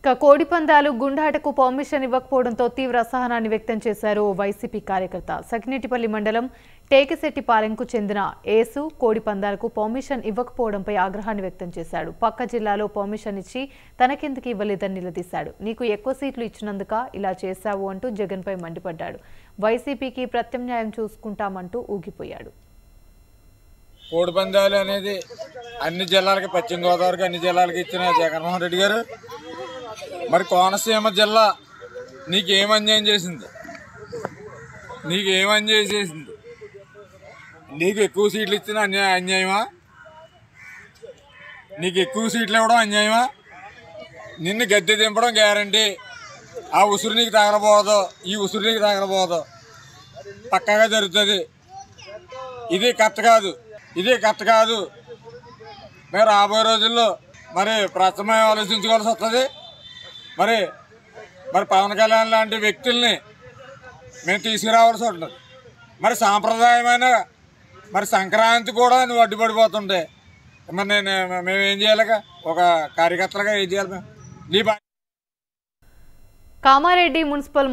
కోడిపందాలు గుండాటకు పర్మిషన్ ఇవ్వకపోవడంతో తీవ్ర అసహనాన్ని వ్యక్తం చేశారు వైసీపీ కార్యకర్త. సకినేటిపల్లి మండలం టేకిశెట్టిపాలెంకు చెందిన ఏసు కోడిపందాలకు పర్మిషన్ ఇవ్వకపోవడంపై ఆగ్రహాన్ని వ్యక్తం చేశాడు. పక్క జిల్లాలో పర్మిషన్ ఇచ్చి తనకెందుకు ఇవ్వలేదని నిలదీశాడు. నీకు ఎక్కువ సీట్లు ఇచ్చినందుక ఇలా చేశావు అంటూ జగన్పై మండిపడ్డాడు. వైసీపీకి ప్రత్యామ్నాయం చూసుకుంటామంటూ ఊగిపోయాడు. కోడిపందాలు అనేది అన్ని జిల్లాలకి, పశ్చిమ గోదావరికి అన్ని జిల్లాలకి ఇచ్చిన జగన్మోహన్ రెడ్డి గారు మరి కోనసీమ జిల్లా నీకేం అన్యాయం చేసింది? నీకు ఎక్కువ సీట్లు ఇచ్చిన అన్యాయమా? నీకు ఎక్కువ సీట్లు ఇవ్వడం అన్యాయమా? నిన్ను గద్దె దింపడం గ్యారంటీ. ఆ ఉసురు నీకు తగలబోదు, ఈ ఉసురు నీకు తగలబోదు, పక్కాగా జరుగుతుంది. ఇది కరెక్ట్ కాదు. మరి రాబోయే రోజుల్లో మరి ప్రస్తుతం ఆలోచించుకోవాల్సి వస్తుంది. మరి పవన్ కళ్యాణ్ లాంటి వ్యక్తుల్ని మేము తీసుకురావాల్సి ఉంటుంది. మరి సాంప్రదాయమైన సంక్రాంతి కూడా నువ్వు అడ్డుపడిపోతుంటే మరి మేమేం చేయాలి? ఒక కార్యకర్తలుగా ఏం చేయాలి? నీ కామారెడ్డి మున్సిపల్